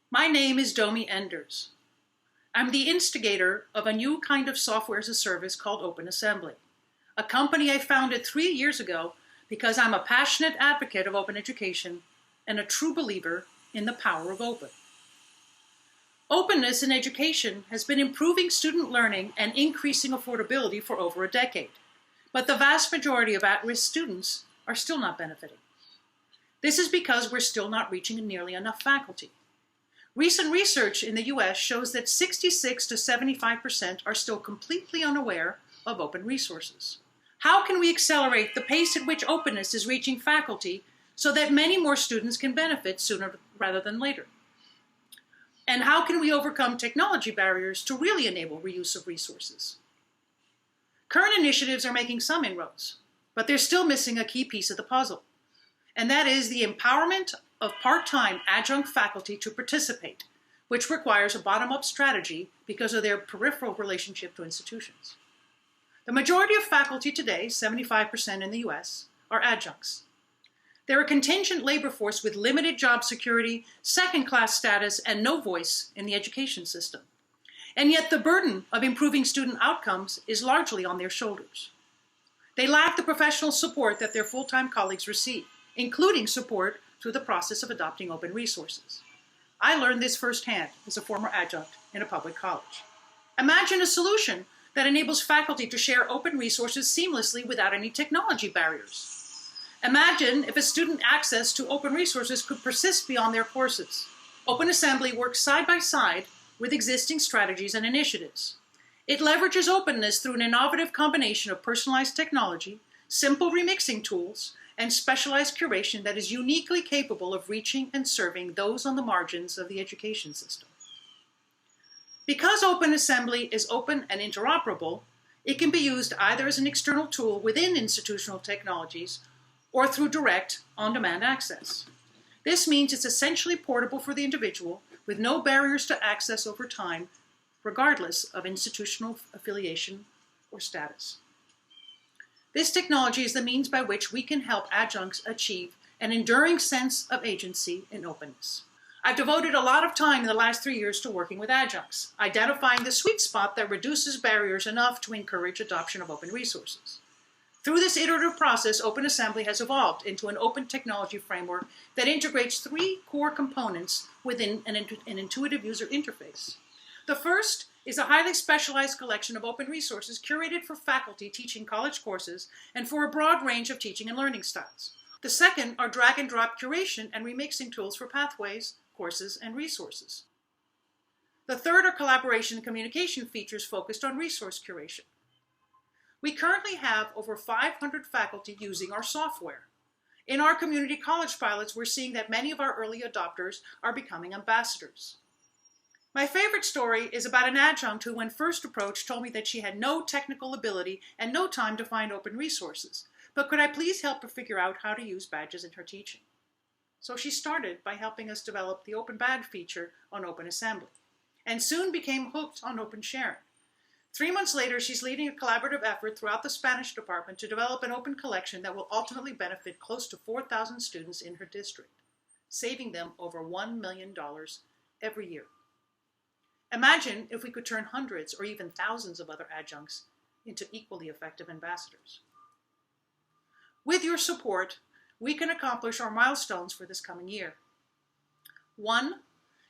My name is Domi Enders. I'm the instigator of a new kind of software as a service called Open Assembly, a company I founded 3 years ago because I'm a passionate advocate of open education and a true believer in the power of open. Openness in education has been improving student learning and increasing affordability for over a decade, but the vast majority of at-risk students are still not benefiting. This is because we're still not reaching nearly enough faculty. Recent research in the US shows that 66 to 75% are still completely unaware of open resources. How can we accelerate the pace at which openness is reaching faculty so that many more students can benefit sooner rather than later? And how can we overcome technology barriers to really enable reuse of resources? Current initiatives are making some inroads, but they're still missing a key piece of the puzzle, and that is the empowerment of part-time adjunct faculty to participate, which requires a bottom-up strategy because of their peripheral relationship to institutions. The majority of faculty today, 75% in the US, are adjuncts. They're a contingent labor force with limited job security, second-class status, and no voice in the education system. And yet the burden of improving student outcomes is largely on their shoulders. They lack the professional support that their full-time colleagues receive, including support through the process of adopting open resources. I learned this firsthand as a former adjunct in a public college. Imagine a solution that enables faculty to share open resources seamlessly without any technology barriers. Imagine if a student access to open resources could persist beyond their courses. Open Assembly works side by side with existing strategies and initiatives. It leverages openness through an innovative combination of personalized technology, simple remixing tools, and specialized curation that is uniquely capable of reaching and serving those on the margins of the education system. Because Open Assembly is open and interoperable, it can be used either as an external tool within institutional technologies or through direct, on-demand access. This means it's essentially portable for the individual with no barriers to access over time, regardless of institutional affiliation or status. This technology is the means by which we can help adjuncts achieve an enduring sense of agency and openness. I've devoted a lot of time in the last 3 years to working with adjuncts, identifying the sweet spot that reduces barriers enough to encourage adoption of open resources. Through this iterative process, Open Assembly has evolved into an open technology framework that integrates 3 core components within an intuitive user interface. The first is a highly specialized collection of open resources curated for faculty teaching college courses and for a broad range of teaching and learning styles. The second are drag and drop curation and remixing tools for pathways, courses, and resources. The third are collaboration and communication features focused on resource curation. We currently have over 500 faculty using our software. In our community college pilots, we're seeing that many of our early adopters are becoming ambassadors. My favorite story is about an adjunct who, when first approached, told me that she had no technical ability and no time to find open resources, but could I please help her figure out how to use badges in her teaching? So she started by helping us develop the Open Badge feature on Open Assembly, and soon became hooked on open sharing. 3 months later, she's leading a collaborative effort throughout the Spanish department to develop an open collection that will ultimately benefit close to 4,000 students in her district, saving them over $1 million every year. Imagine if we could turn hundreds or even thousands of other adjuncts into equally effective ambassadors. With your support, we can accomplish our milestones for this coming year. 1,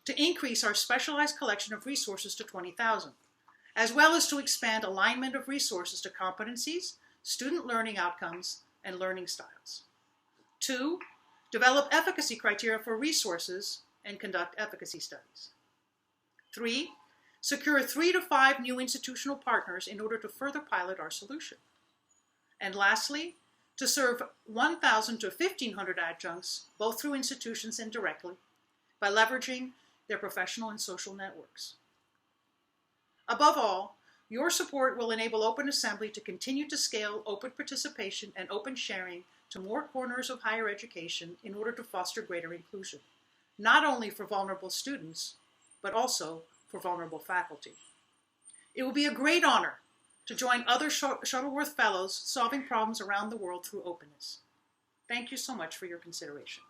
to increase our specialized collection of resources to 20,000, as well as to expand alignment of resources to competencies, student learning outcomes, and learning styles. 2, develop efficacy criteria for resources and conduct efficacy studies. 3, secure 3 to 5 new institutional partners in order to further pilot our solution. And lastly, to serve 1,000 to 1,500 adjuncts, both through institutions and directly, by leveraging their professional and social networks. Above all, your support will enable Open Assembly to continue to scale open participation and open sharing to more corners of higher education in order to foster greater inclusion, not only for vulnerable students, but also for vulnerable faculty. It will be a great honor to join other Shuttleworth Fellows solving problems around the world through openness. Thank you so much for your consideration.